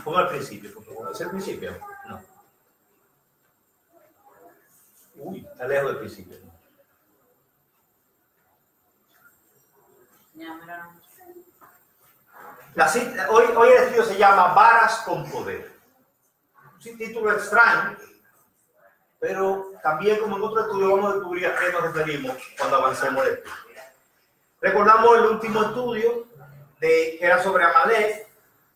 Pongo al principio, por favor. ¿Es el principio? No. Uy, está lejos del principio. Hoy el estudio se llama Varas con Poder. Un título extraño, pero también como en otro estudio vamos a descubrir a qué nos referimos cuando avancemos el estudio. Recordamos el último estudio que era sobre Amalek.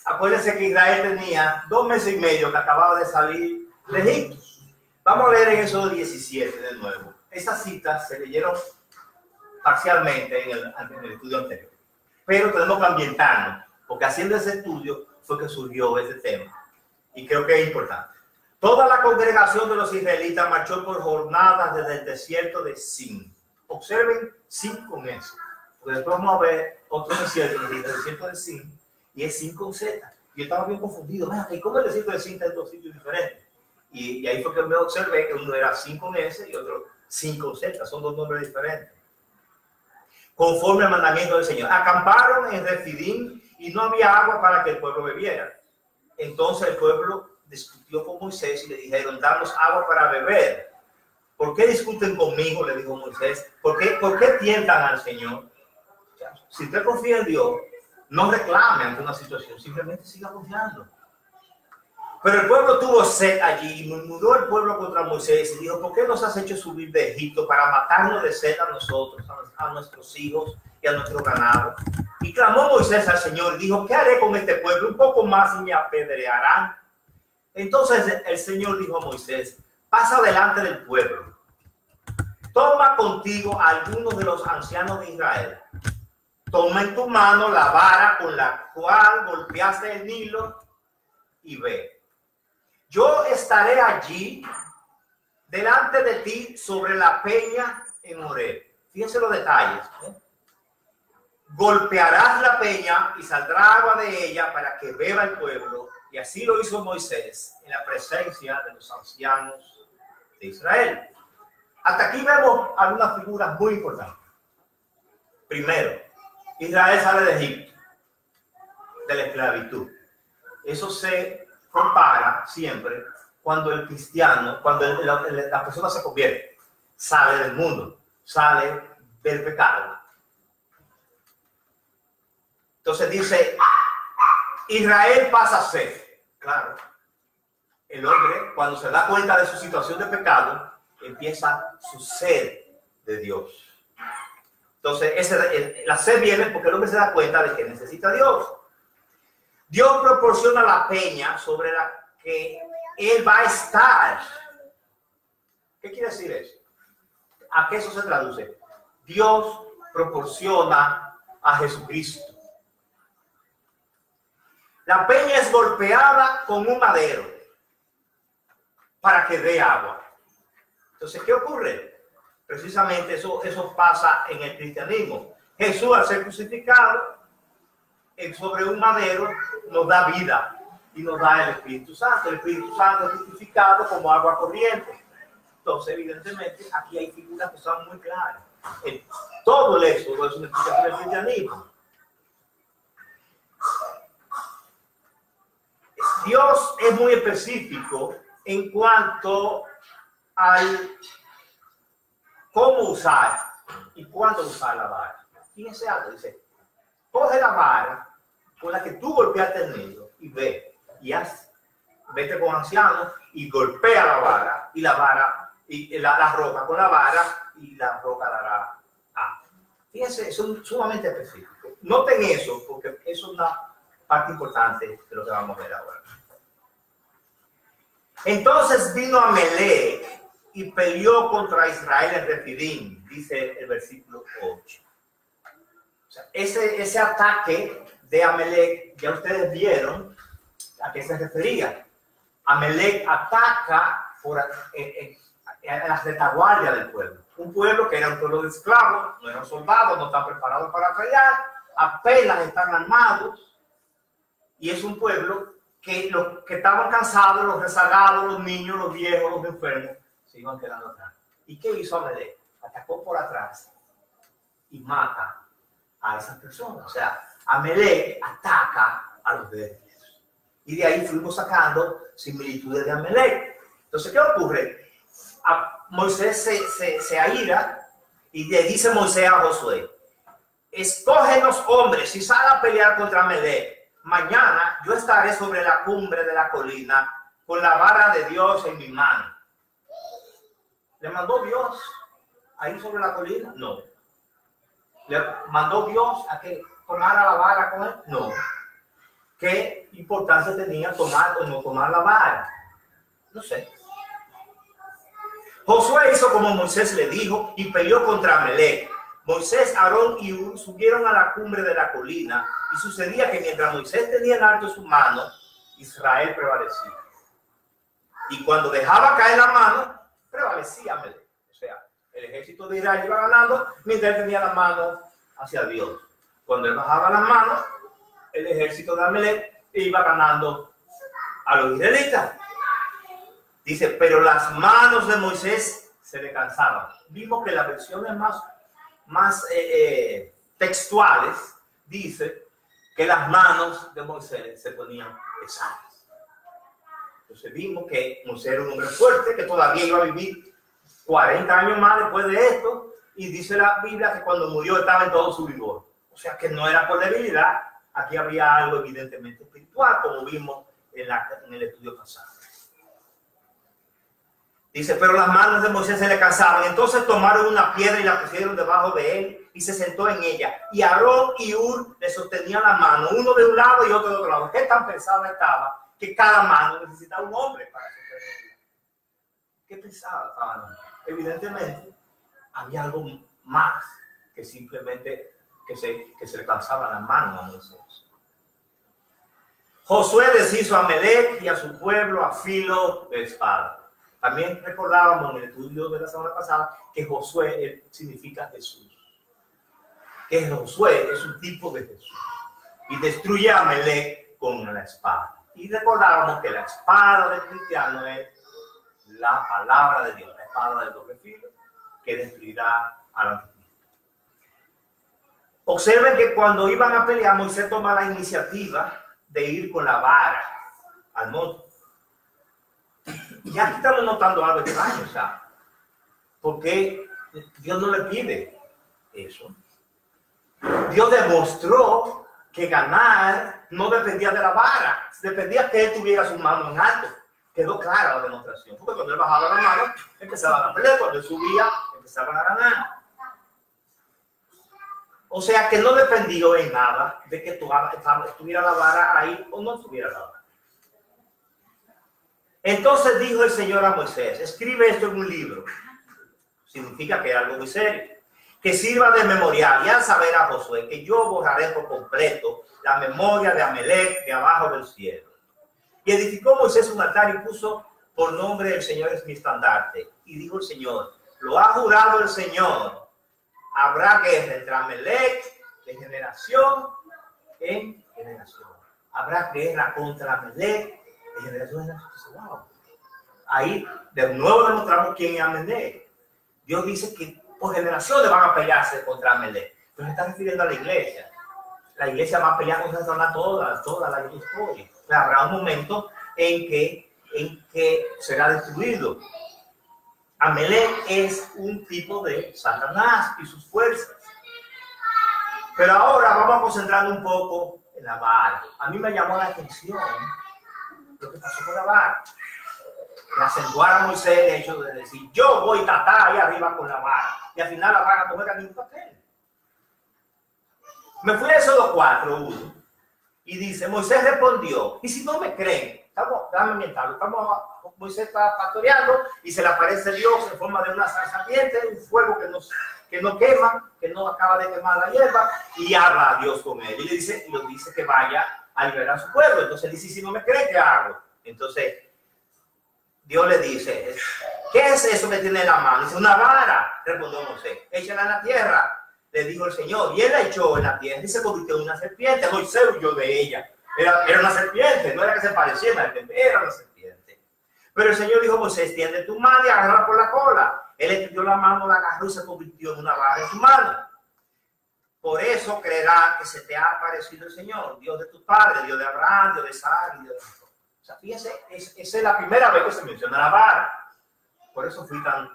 Acuérdense que Israel tenía 2 meses y medio que acababa de salir de Egipto. Vamos a leer en Éxodo 17 de nuevo. Estas citas se leyeron parcialmente en el estudio anterior, pero tenemos que ambientarnos, porque haciendo ese estudio fue que surgió este tema, y creo que es importante. Toda la congregación de los israelitas marchó por jornadas desde el desierto de Sin. Observen 5 meses, porque después vamos a ver otro desierto, el desierto de Sin, y es Sin con Z. Yo estaba bien confundido, ¿y cómo el desierto de Sin está en 2 sitios diferentes? Y ahí fue que me observé que uno era Sin con S y otro Sin con Z, son 2 nombres diferentes. Conforme al mandamiento del Señor. Acamparon en Refidim y no había agua para que el pueblo bebiera. Entonces el pueblo discutió con Moisés y le dijeron, danos agua para beber. ¿Por qué discuten conmigo? Le dijo Moisés. ¿Por qué tientan al Señor? Si usted confía en Dios, no reclame ante una situación, simplemente siga confiando. Pero el pueblo tuvo sed allí y murmuró el pueblo contra Moisés y dijo, ¿por qué nos has hecho subir de Egipto para matarnos de sed a nosotros, a nuestros hijos y a nuestro ganado? Y clamó Moisés al Señor y dijo, ¿qué haré con este pueblo? Un poco más y me apedrearán. Entonces el Señor dijo a Moisés, pasa delante del pueblo. Toma contigo a algunos de los ancianos de Israel. Toma en tu mano la vara con la cual golpeaste el Nilo y ve. Yo estaré allí delante de ti sobre la peña en Horeb. Fíjense los detalles. Golpearás la peña y saldrá agua de ella para que beba el pueblo. Y así lo hizo Moisés en la presencia de los ancianos de Israel. Hasta aquí vemos algunas figuras muy importantes. Primero, Israel sale de Egipto, de la esclavitud. Eso se compara siempre cuando el cristiano, cuando la persona se convierte, sale del mundo, sale del pecado. Entonces dice, Israel pasa a ser, claro, el hombre cuando se da cuenta de su situación de pecado, empieza su sed de Dios. Entonces la sed viene porque el hombre se da cuenta de que necesita a Dios. Dios proporciona la peña sobre la que él va a estar. ¿Qué quiere decir eso? ¿A qué eso se traduce? Dios proporciona a Jesucristo. La peña es golpeada con un madero para que dé agua. Entonces, ¿qué ocurre? Precisamente eso pasa en el cristianismo. Jesús, al ser crucificado, sobre un madero nos da vida y nos da el Espíritu Santo. El Espíritu Santo es justificado como agua corriente. Entonces, evidentemente, aquí hay figuras que son muy claras. Todo el éxodo es una explicación del cristianismo. Dios es muy específico en cuanto al cómo usar y cuándo usar la vara. Fíjense algo, dice, coge la vara con la que tú golpeaste el nido y ve, vete con ancianos y golpea la vara y la roca con la vara y la roca dará agua. Fíjense, son sumamente específicos. Noten eso porque eso es una parte importante de lo que vamos a ver ahora. Entonces vino Amalek y peleó contra Israel en Refidim, dice el versículo 8. O sea, ese ataque de Amalek, ya ustedes vieron a qué se refería. Amalek ataca a la retaguardia del pueblo. Un pueblo que era un pueblo de esclavos, no eran soldados, no están preparados para pelear, apenas están armados. Y es un pueblo que los que estaban cansados, los rezagados, los niños, los viejos, los enfermos, se iban quedando atrás. ¿Y qué hizo Amalek? Atacó por atrás y mata a esas personas. O sea, Amalek ataca a los débiles. Y de ahí fuimos sacando similitudes de Amalek. Entonces, ¿qué ocurre? Moisés se aira y le dice Moisés a Josué: escógenos hombres y sal a pelear contra Amalek. Mañana yo estaré sobre la cumbre de la colina con la vara de Dios en mi mano. ¿Le mandó Dios ahí sobre la colina? No. ¿Le mandó Dios a que tomara la vara con él? No. ¿Qué importancia tenía tomar o no tomar la vara? No sé. Josué hizo como Moisés le dijo y peleó contra Amalek. Moisés, Aarón y Hur subieron a la cumbre de la colina, y sucedía que mientras Moisés tenía en alto su mano, Israel prevalecía. Y cuando dejaba caer la mano, prevalecía Amalek. O sea, el ejército de Israel iba ganando mientras él tenía la mano hacia Dios. Cuando él bajaba las manos, el ejército de Amalek iba ganando a los israelitas. Dice, pero las manos de Moisés se le cansaban. Vimos que las versiones más textuales dice que las manos de Moisés se ponían pesadas. Entonces vimos que Moisés era un hombre fuerte, que todavía iba a vivir 40 años más después de esto, y dice la Biblia que cuando murió estaba en todo su vigor. O sea que no era por debilidad, aquí había algo evidentemente espiritual, como vimos en el estudio pasado. Dice, pero las manos de Moisés se le cansaban. Entonces tomaron una piedra y la pusieron debajo de él y se sentó en ella. Y Aarón y Hur le sostenían la mano, uno de un lado y otro de otro lado. Qué tan pesada estaba que cada mano necesitaba un hombre para sostenerla. Qué pesada estaba. Evidentemente había algo más que simplemente que se le cansaban las manos a Moisés. Josué deshizo a Amalek y a su pueblo a filo de espada. También recordábamos en el estudio de la semana pasada que Josué significa Jesús. Que Josué es un tipo de Jesús. Y destruye a Amalek con la espada. Y recordábamos que la espada del cristiano es la palabra de Dios, la espada de doble filo, que destruirá al anticristo. Observen que cuando iban a pelear, Moisés toma la iniciativa de ir con la vara al monte. Y aquí estamos notando algo extraño, o sea, porque Dios no le pide eso. Dios demostró que ganar no dependía de la vara, dependía que él tuviera sus manos en alto. Quedó clara la demostración, porque cuando él bajaba la mano, empezaba a pelear, cuando él subía, empezaba a ganar. O sea que no dependió en nada de que estuviera la vara ahí o no estuviera la vara. Entonces dijo el Señor a Moisés, escribe esto en un libro. Significa que es algo muy serio. Que sirva de memorial, y al saber a Josué que yo borraré por completo la memoria de Amalek de abajo del cielo. Y edificó Moisés un altar y puso por nombre el Señor es mi estandarte. Y dijo el Señor, lo ha jurado el Señor, habrá guerra entre Amalek de generación en generación. Habrá guerra contra Amalek de generación en generación. Wow. Ahí de nuevo demostramos quién es Amalek. Dios dice que por generaciones van a pelearse contra Amalek. Pero se está refiriendo a la iglesia. La iglesia va a pelear contra Satanás toda la historia. O sea, habrá un momento en que será destruido. Amalek es un tipo de Satanás y sus fuerzas. Pero ahora vamos a concentrarnos un poco en la vara. A mí me llamó la atención lo que pasó con la vara. Le acentuar a Moisés el hecho de decir, yo voy a tratar ahí arriba con la vara. Y al final la vara no juega ningún papel. Me fui a Éxodo 4:1 y dice, Moisés respondió, y si no me creen, Moisés está pastoreando y se le aparece Dios en forma de una zarza ardiente, un fuego que no quema, que no acaba de quemar la hierba, y habla a Dios con él. Y le dice que vaya a liberar a su pueblo. Entonces dice, si no me creen, ¿qué hago? Entonces Dios le dice, ¿qué es eso que tiene en la mano? Dice, una vara. Respondió Moisés, échala en la tierra. Le dijo el Señor, y él la echó en la tierra y se convirtió en una serpiente. Moisés huyó de ella. Era una serpiente, no era que se pareciera, era una serpiente. Pero el Señor dijo, Moisés, extiende tu mano y agárrala por la cola. Él extendió la mano, la agarró y se convirtió en una vara en su mano. Por eso creerá que se te ha aparecido el Señor, Dios de tus padres, Dios de Abraham, Dios de Isaac y Dios de Jacob. O sea, fíjense, esa es la primera vez que se menciona la vara. Por eso fui tan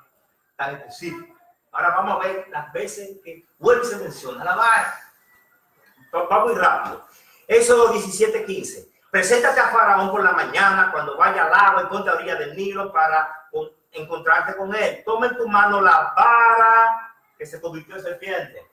específico. Ahora vamos a ver las veces que vuelve y se menciona la vara. Va muy rápido. Éxodo 17:15. Preséntate a Faraón por la mañana cuando vaya al agua y ponte a orilla del Nilo para encontrarte con él. Toma en tu mano la vara que se convirtió en serpiente.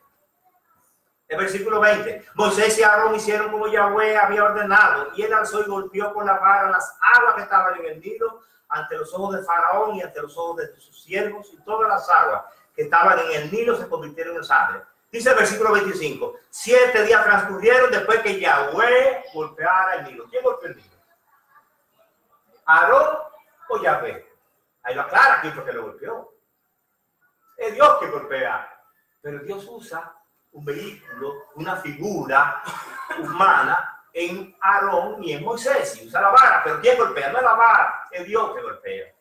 El versículo 20. Moisés y Aarón hicieron como Yahweh había ordenado, y él alzó y golpeó con la vara las aguas que estaban en el Nilo ante los ojos de Faraón y ante los ojos de sus siervos, y todas las aguas que estaban en el Nilo se convirtieron en sangre. Dice el versículo 25. 7 días transcurrieron después que Yahweh golpeara el Nilo. ¿Quién golpeó el Nilo? ¿Aarón o Yahweh? Ahí lo aclara quién fue que lo golpeó. Es Dios que golpea. Pero Dios usa un vehículo, una figura humana en Aarón y en Moisés, y usa la vara. Pero ¿quién golpea? No es la vara, es Dios que golpea.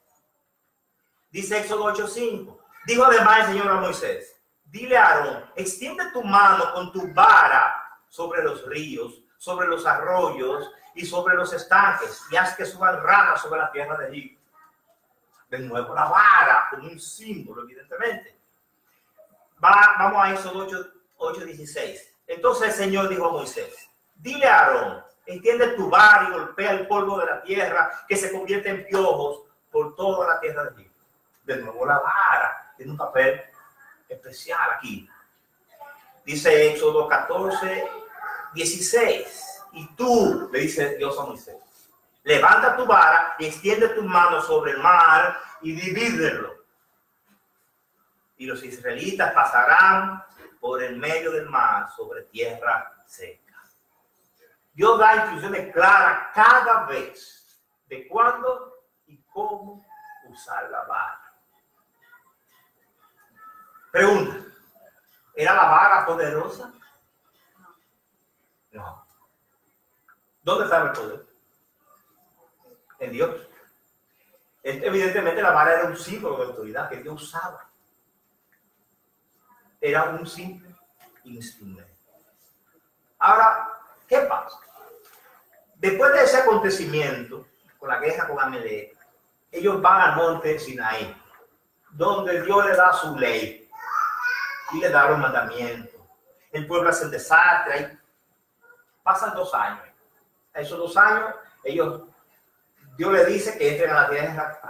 Dice Éxodo 8:5. Dijo además el Señor a Moisés: dile a Aarón, extiende tu mano con tu vara sobre los ríos, sobre los arroyos y sobre los estanques, y haz que suban ranas sobre la tierra de Egipto. De nuevo la vara, como un símbolo, evidentemente. Vamos a Éxodo 8:16. Entonces el Señor dijo a Moisés: dile a Aarón, extiende tu vara y golpea el polvo de la tierra, que se convierte en piojos por toda la tierra de Egipto. De nuevo la vara tiene un papel especial aquí. Dice Éxodo 14:16. Y tú, le dice Dios a Moisés, levanta tu vara y extiende tus manos sobre el mar y divídelo. Y los israelitas pasarán por el medio del mar sobre tierra seca. Dios da instrucciones claras cada vez de cuándo y cómo usar la vara. Pregunta: ¿era la vara poderosa? No. ¿Dónde estaba el poder? En Dios. Evidentemente la vara era un símbolo de autoridad que Dios usaba. Era un simple instrumento. Ahora, ¿qué pasa? Después de ese acontecimiento, con la guerra con Amalek, ellos van al monte Sinaí, donde Dios le da su ley y le da los mandamientos. El pueblo hace el desastre. Ahí pasan 2 años. A esos 2 años, Dios le dice que entren a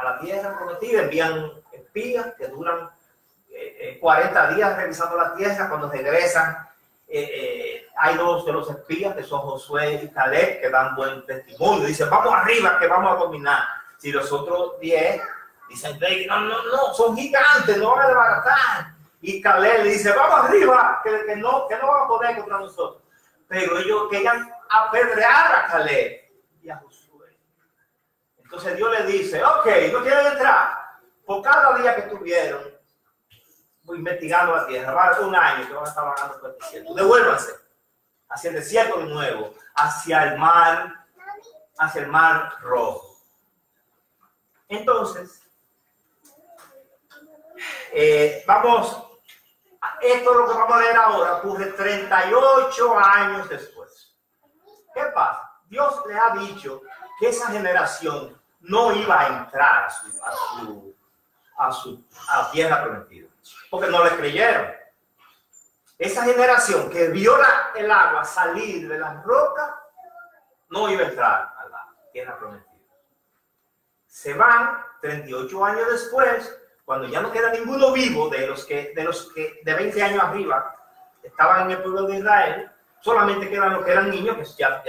la tierra prometida, envían espías que duran 40 días revisando la tierra. Cuando regresan, hay 2 de los espías que son Josué y Caleb, que dan buen testimonio. Dicen: vamos arriba, que vamos a dominar. Si los otros 10 dicen: no, son gigantes, no van a desbaratar. Y Caleb le dice: vamos arriba, que no van a poder contra nosotros. Pero ellos querían apedrear a Caleb y a Josué. Entonces Dios le dice: ok, no quieren entrar. Por cada día que tuvieron investigando la tierra, va a ser 1 año que van a estar vagando por el desierto. Devuélvanse hacia el desierto de nuevo, hacia el mar Rojo. Entonces, esto es lo que vamos a leer ahora, ocurre 38 años después. ¿Qué pasa? Dios le ha dicho que esa generación no iba a entrar a la tierra prometida, porque no le creyeron. Esa generación que vio el agua salir de las rocas no iba a entrar a la tierra prometida. Se van 38 años después, cuando ya no queda ninguno vivo de los que de 20 años arriba estaban en el pueblo de Israel. Solamente quedan los que eran niños, que ya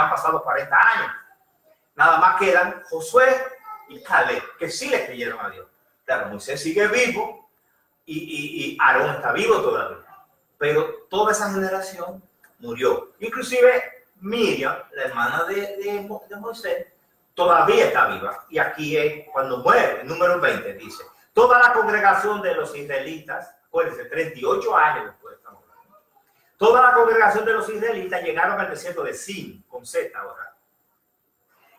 han pasado 40 años. Nada más quedan Josué y Caleb, que sí le creyeron a Dios. Claro, Moisés sigue vivo y Aarón está vivo todavía. Pero toda esa generación murió. Inclusive Miriam, la hermana de Moisés, todavía está viva. Y aquí es cuando muere, el número 20 dice: toda la congregación de los israelitas, acuérdense, 38 años después estamos hablando. Toda la congregación de los israelitas llegaron al desierto de Sin, con Z ahora,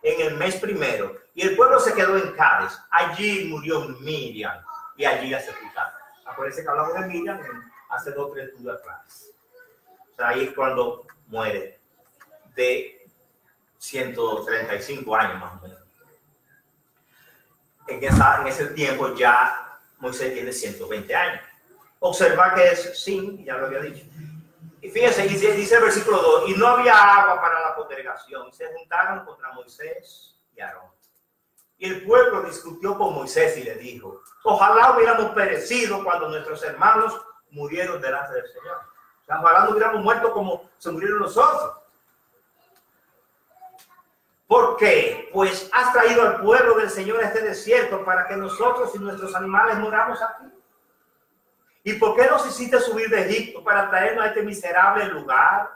en el mes primero. Y el pueblo se quedó en Cádiz. Allí murió Miriam y allí la sepultaron. Acuérdense que hablamos de Miriam hace 2 o 3 estudios atrás. sea, ahí es cuando muere, de 135 años más o menos. En ese tiempo ya Moisés tiene 120 años. Observa que es sin, ya lo había dicho. Y fíjense, dice el versículo 2, y no había agua para la congregación. Se juntaron contra Moisés y Aarón. Y el pueblo discutió con Moisés y le dijo, ojalá hubiéramos perecido cuando nuestros hermanos murieron delante del Señor. O sea, ojalá no hubiéramos muerto como se murieron los otros. ¿Por qué? Pues has traído al pueblo del Señor a este desierto para que nosotros y nuestros animales muramos aquí. ¿Y por qué nos hiciste subir de Egipto para traernos a este miserable lugar?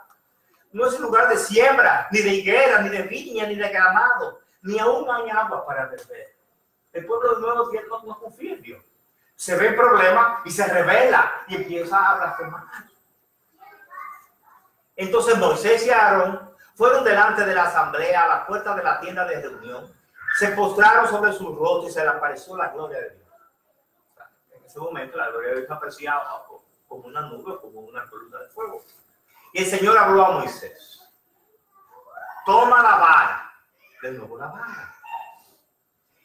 No es un lugar de siembra, ni de higuera, ni de viña, ni de granado, ni aún hay agua para beber. El pueblo de nuevo no confía en Dios. Se ve el problema y se revela y empieza a blasfemar. Entonces Moisés y Aarón fueron delante de la asamblea a la puerta de la tienda de reunión, se postraron sobre sus rostros y se les apareció la gloria de Dios. En ese momento la gloria de Dios aparecía como una nube, como una columna de fuego. Y el Señor habló a Moisés: toma la vara, de nuevo la vara,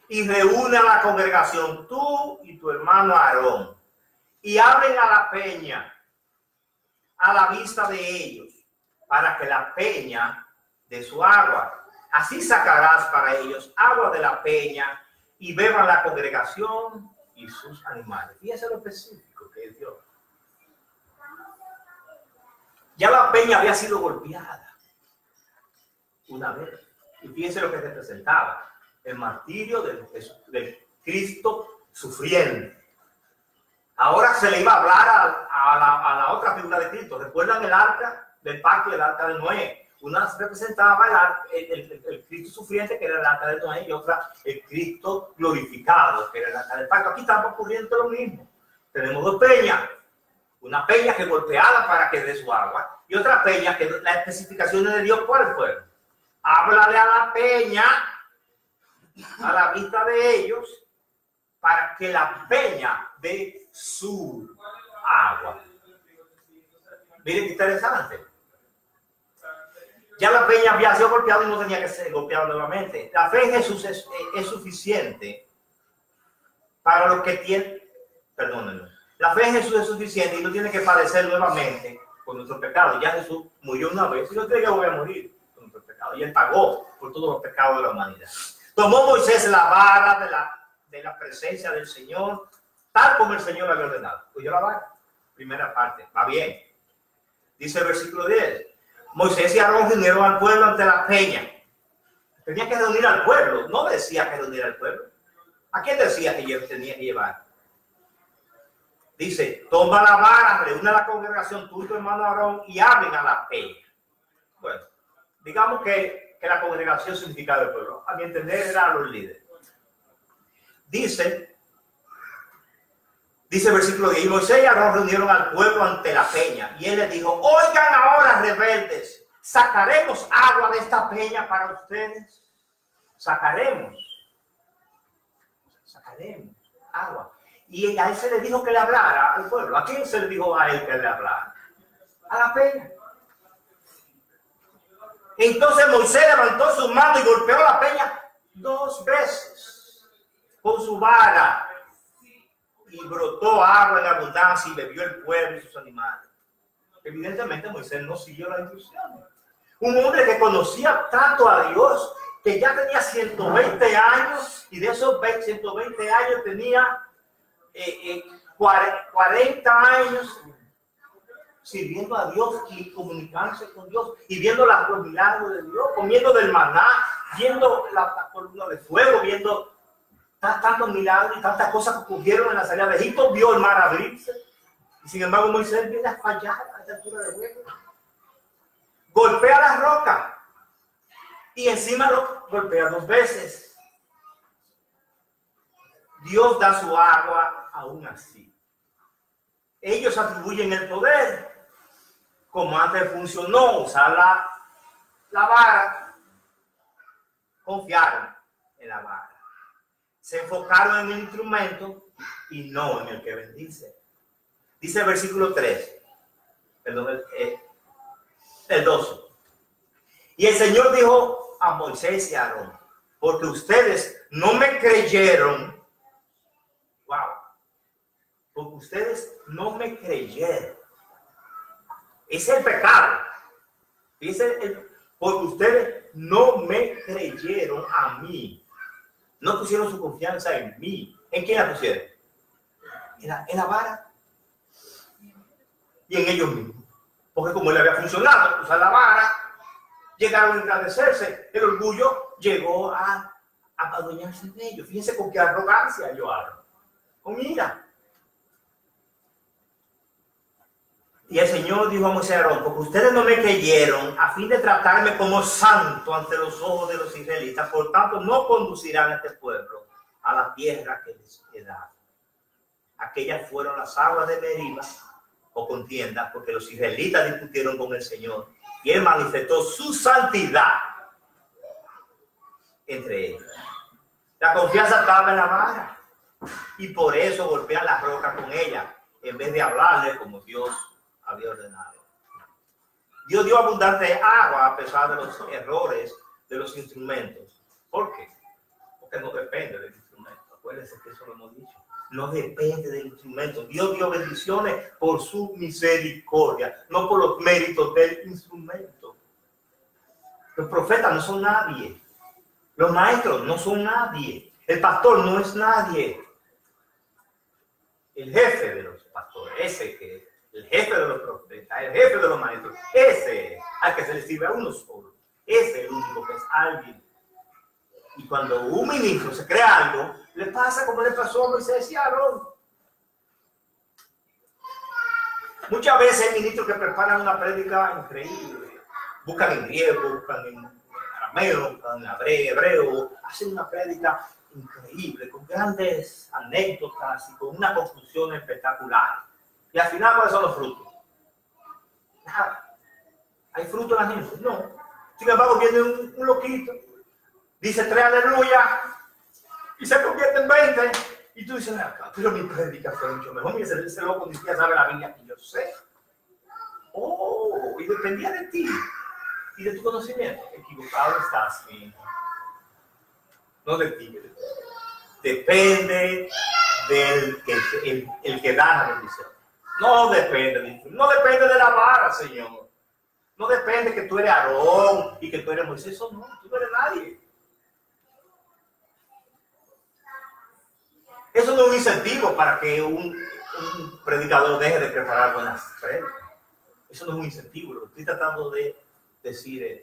y reúne a la congregación, tú y tu hermano Aarón, y abren a la peña a la vista de ellos, para que la peña dé su agua. Así sacarás para ellos agua de la peña y beban la congregación y sus animales. Fíjense lo específico que es Dios. Ya la peña había sido golpeada una vez. Y fíjense lo que representaba: el martirio de Cristo sufriendo. Ahora se le iba a hablar a la otra figura de Cristo. ¿Recuerdan el arca del pacto y el arca de Noé? Una representaba el Cristo sufriente, que era el arca de Noé, y otra el Cristo glorificado, que era el arca del pacto. Aquí estamos ocurriendo lo mismo. Tenemos dos peñas. Una peña que golpeada para que dé su agua, y otra peña que las especificaciones de Dios, ¿cuáles fueron? Háblale a la peña, a la vista de ellos, para que la peña dé su agua. Miren qué interesante. Ya la peña había sido golpeada y no tenía que ser golpeada nuevamente. La fe en Jesús es suficiente para los que tienen, perdónenme, la fe en Jesús es suficiente y no tiene que padecer nuevamente por nuestros pecados. Ya Jesús murió una vez y no tiene que volver a morir por nuestros pecados. Y Él pagó por todos los pecados de la humanidad. Tomó Moisés la vara de la presencia del Señor, tal como el Señor había ordenado. Pues yo la vara, primera parte, va bien. Dice el versículo 10. Moisés y Aarón reunieron al pueblo ante la peña. Tenía que reunir al pueblo, no decía que reunir al pueblo. ¿A quién decía que tenía que llevar? Dice, toma la vara, reúne a la congregación, tú y tu hermano Aarón, y hablen a la peña. Bueno, digamos que la congregación significaba el pueblo. A mi entender, eran los líderes. Dice el versículo 10, y Moisés y Aarón reunieron al pueblo ante la peña, y él les dijo, oigan ahora, rebeldes, ¿sacaremos agua de esta peña para ustedes? Sacaremos agua. Y a él se le dijo que le hablara al pueblo. ¿A quién se le dijo a él que le hablara? A la peña. Entonces Moisés levantó su mano y golpeó la peña 2 veces con su vara, y brotó agua en abundancia y bebió el pueblo y sus animales. Evidentemente Moisés no siguió la instrucción. Un hombre que conocía tanto a Dios, que ya tenía 120 años, y de esos 120 años tenía 40 años sirviendo a Dios y comunicándose con Dios y viendo los milagros de Dios, comiendo del maná, viendo la columna de fuego, viendo tantos milagros y tantas cosas que ocurrieron en la salida de Egipto. Vio el mar abrirse, y sin embargo Moisés viene a fallar a esta altura de huevo. Golpea la roca y encima lo golpea 2 veces. Dios da su agua aún así. Ellos atribuyen el poder, como antes funcionó, usar la vara. Confiaron en la vara. Se enfocaron en el instrumento y no en el que bendice. Dice el versículo 3, perdón, El 12. Y el Señor dijo a Moisés y a Aarón, porque ustedes no me creyeron. Wow. Porque ustedes no me creyeron. Ese es el pecado. Porque ustedes no me creyeron a mí. No pusieron su confianza en mí. ¿En quién la pusieron? En la vara. Y en ellos mismos. Porque como le había funcionado usar la vara, llegaron a engrandecerse. El orgullo llegó a adueñarse de ellos. Fíjense con qué arrogancia yo hablo. Con ira. Y el Señor dijo a Moisés y a Aarón, porque ustedes no me creyeron a fin de tratarme como santo ante los ojos de los israelitas, por tanto no conducirán a este pueblo a la tierra que les he dado. Aquellas fueron las aguas de Meriba o contienda, porque los israelitas discutieron con el Señor y Él manifestó su santidad entre ellos. La confianza estaba en la vara y por eso golpean la roca con ella en vez de hablarle como Dios había ordenado. Dios dio abundante agua a pesar de los errores de los instrumentos. ¿Por qué? Porque no depende del instrumento. Acuérdense que eso lo hemos dicho. No depende del instrumento. Dios dio bendiciones por su misericordia, no por los méritos del instrumento. Los profetas no son nadie. Los maestros no son nadie. El pastor no es nadie. El jefe de los pastores, ese que es el jefe de los profetas, el jefe de los maestros, ese al que se le sirve a uno solo. Ese es el único que es alguien. Y cuando un ministro se crea algo, le pasa como le pasó a Moisés y a Aarón. Muchas veces hay ministros que preparan una prédica increíble. Buscan en griego, buscan en arameo, buscan en hebreo, hacen una prédica increíble, con grandes anécdotas y con una conclusión espectacular. Y al final, ¿cuáles son los frutos? Nada. ¿Hay fruto en la gente? No. Sin embargo, viene un loquito, dice 3 aleluya y se convierte en 20. Y tú dices, pero mi prédica fue mucho mejor. Mira, ese loco ni siquiera sabe la Biblia que yo sé. Oh, y dependía de ti y de tu conocimiento. Equivocado estás, mi hijo. No de ti. Depende del el que da la bendición. No depende de la vara, Señor. No depende que tú eres Aarón y que tú eres Moisés. Eso no, tú no eres nadie. Eso no es un incentivo para que un predicador deje de preparar buenas prédicas. Eso no es un incentivo. Lo que estoy tratando de decir es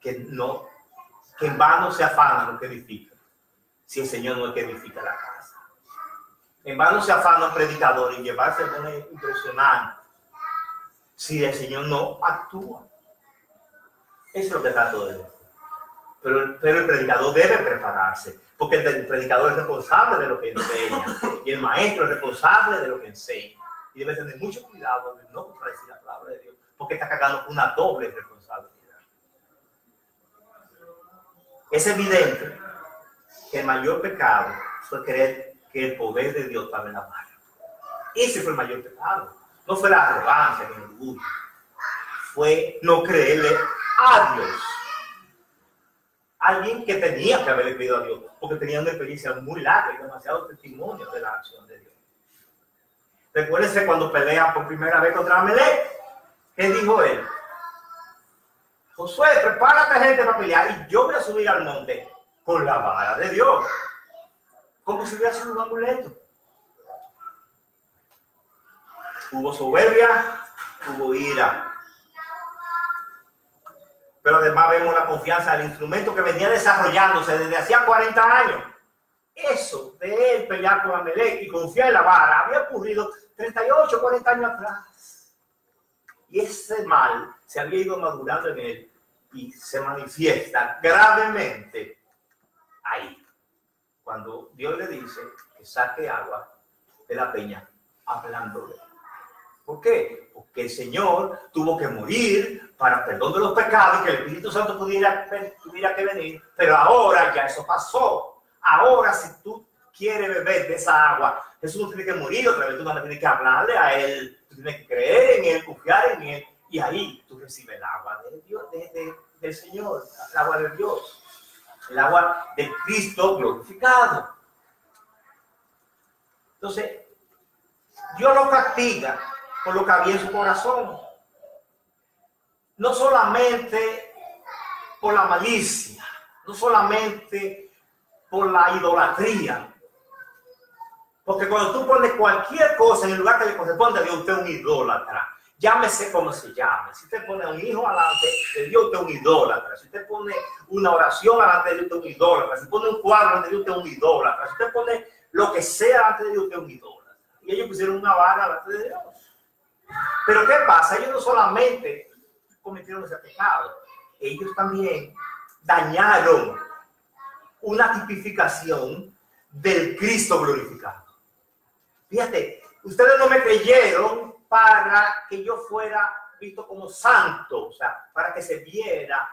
que en vano se afana lo que edifica, si el Señor no es el que edifica la casa. En vano se afana un predicador y llevarse una impresionante si el Señor no actúa. Eso es lo que trato de decir. Pero el predicador debe prepararse, porque el predicador es responsable de lo que enseña y el maestro es responsable de lo que enseña. Y debe tener mucho cuidado de no contradecir la palabra de Dios, porque está cargando una doble responsabilidad. Es evidente que el mayor pecado fue creer que el poder de Dios estaba en la mano. Ese fue el mayor pecado. No fue la arrogancia ni el orgullo. Fue no creerle a Dios. Alguien que tenía que haberle creído a Dios, porque tenía una experiencia muy larga y demasiados testimonios de la acción de Dios. Recuérdense cuando pelea por primera vez contra Amalek. ¿Qué dijo él? Josué, prepárate, gente, para pelear y yo voy a subir al monte con la vara de Dios. Como si hubiera sido un amuleto. Hubo soberbia, hubo ira. Pero además vemos la confianza del instrumento que venía desarrollándose desde hacía 40 años. Eso de él pelear con Amalek y confiar en la vara había ocurrido 38, 40 años atrás. Y ese mal se había ido madurando en él y se manifiesta gravemente ahí. Cuando Dios le dice que saque agua de la peña, hablándole. ¿Por qué? Porque el Señor tuvo que morir para perdón de los pecados y que el Espíritu Santo tuviera que venir. Pero ahora ya eso pasó. Ahora si tú quieres beber de esa agua, Jesús no tiene que morir otra vez. Tú no tienes que hablarle a Él. Tú tienes que creer en Él, confiar en Él Y ahí tú recibes el agua de Dios, del Señor, el agua de Dios, el agua de Cristo glorificado. Entonces, Dios lo castiga por lo que había en su corazón. No solamente por la malicia, no solamente por la idolatría. Porque cuando tú pones cualquier cosa en el lugar que le corresponde a Dios, usted es un idólatra. Llámese como se llame. Si usted pone a un hijo alante de Dios, usted es un idólatra. Si usted pone una oración alante de Dios, usted es un idólatra. Si pone un cuadro alante de Dios, usted es un idólatra. Si usted pone lo que sea alante de Dios, usted es un idólatra. Y ellos pusieron una vara alante de Dios. Pero ¿qué pasa? Ellos no solamente cometieron ese pecado, ellos también dañaron una tipificación del Cristo glorificado. Fíjate, ustedes no me creyeron para que yo fuera visto como santo, o sea, para que se viera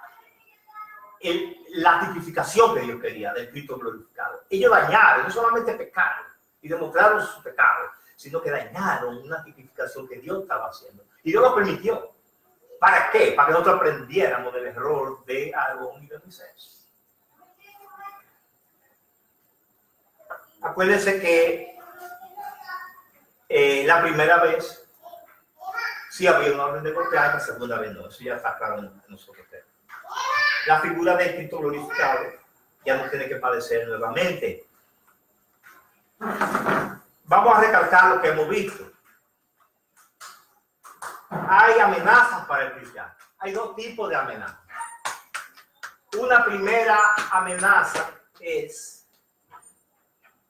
la tipificación que Dios quería del Cristo glorificado. Ellos dañaron, no solamente pecaron y demostraron su pecado, sino que dañaron una tipificación que Dios estaba haciendo. Y Dios lo permitió. ¿Para qué? Para que nosotros aprendiéramos del error de Aarón y de Moisés. Acuérdense que la primera vez sí había una orden de golpear, la segunda vez no. Eso ya está claro en nosotros. La figura de Cristo glorificado ya no tiene que padecer nuevamente. Vamos a recalcar lo que hemos visto. Hay amenazas para el cristiano. Hay dos tipos de amenazas. Una primera amenaza es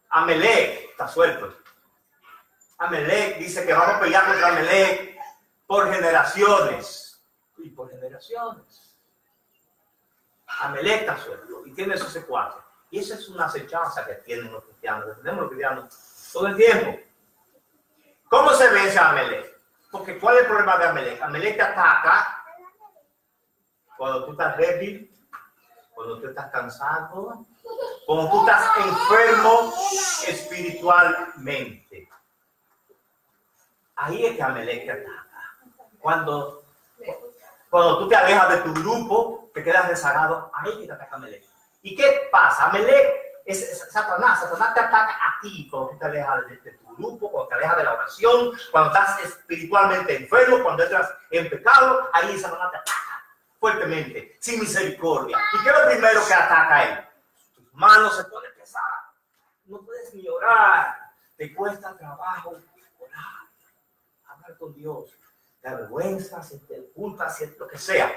Amalek, está suelto. Amalek dice que vamos a pelear contra Amalek por generaciones. Y por generaciones. Amalek está suelto y tiene esos secuaces. Y esa es una acechanza que tienen los cristianos. Que tenemos los cristianos todo el tiempo. ¿Cómo se vence a Amalek? Porque ¿cuál es el problema de Amalek? Amalek te ataca cuando tú estás débil, cuando tú estás cansado, cuando tú estás enfermo espiritualmente. Ahí es que Amalek te ataca. Cuando tú te alejas de tu grupo, te quedas rezagado, ahí es que te ataca Amalek. ¿Y qué pasa? Amalek es Satanás. Satanás te ataca a ti cuando tú te alejas de tu grupo, cuando te alejas de la oración, cuando estás espiritualmente enfermo, cuando entras en pecado, ahí Satanás te ataca fuertemente, sin misericordia. ¿Y qué es lo primero que ataca a él? Tus manos se ponen pesadas, no puedes ni orar, te cuesta trabajo orar, hablar con Dios, te avergüenza, sientes culpa, sientes lo que sea,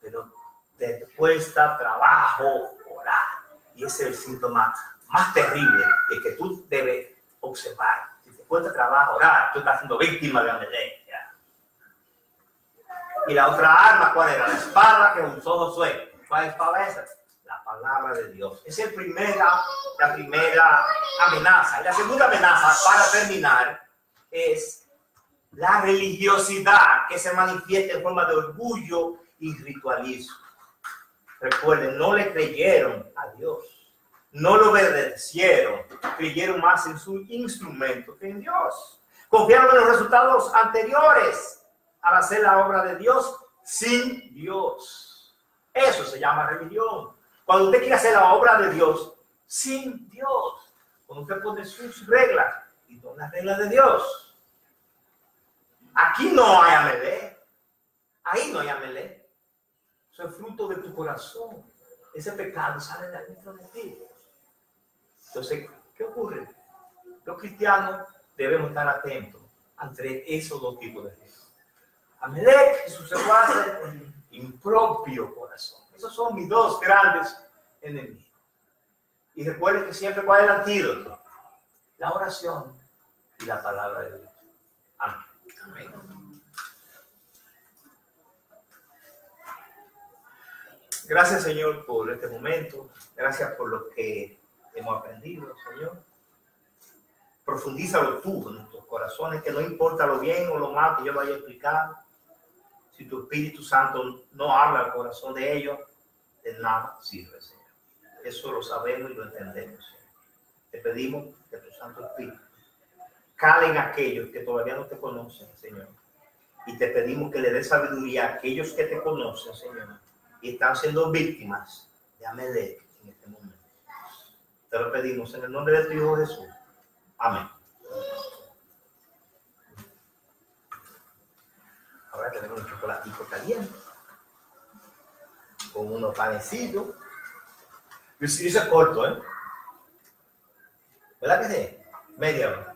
pero te cuesta trabajo orar. Y ese es el síntoma más terrible de que tú debes observar. Si te cuesta trabajo orar, tú estás siendo víctima de Amalek. Y la otra arma, ¿cuál era? La espada que usó Josué. ¿Cuál espada es esa? La palabra de Dios. Esa es la primera amenaza. Y la segunda amenaza, para terminar, es la religiosidad que se manifiesta en forma de orgullo y ritualismo. Recuerden, no le creyeron a Dios, no lo obedecieron, creyeron más en su instrumento que en Dios. Confiaron en los resultados anteriores al hacer la obra de Dios sin Dios. Eso se llama religión. Cuando usted quiere hacer la obra de Dios sin Dios, cuando usted pone sus reglas y no las reglas de Dios. Aquí no hay Amalek, ahí no hay Amalek. Eso es fruto de tu corazón. Ese pecado sale de adentro de ti. Entonces, ¿qué ocurre? Los cristianos debemos estar atentos ante esos dos tipos de riesgos. Amalek y sus secuaces y mi propio corazón. Esos son mis dos grandes enemigos. Y recuerden que siempre, ¿cuál es el antídoto? La oración y la palabra de Dios. Amén. Amén. Gracias, Señor, por este momento. Gracias por lo que hemos aprendido, Señor. Profundízalo tú en nuestros corazones, que no importa lo bien o lo mal que yo vaya a explicar. Si tu Espíritu Santo no habla al corazón de ellos, de nada sirve, Señor. Eso lo sabemos y lo entendemos, Señor. Te pedimos que tu Santo Espíritu cale en aquellos que todavía no te conocen, Señor. Y te pedimos que le des sabiduría a aquellos que te conocen, Señor, y están siendo víctimas de Amalek en este momento. Te lo pedimos en el nombre de tu Hijo Jesús. Amén. Ahora tenemos un chocolatico caliente con unos panecitos. Yo sí hice corto, ¿eh? ¿Verdad que sí? Media hora.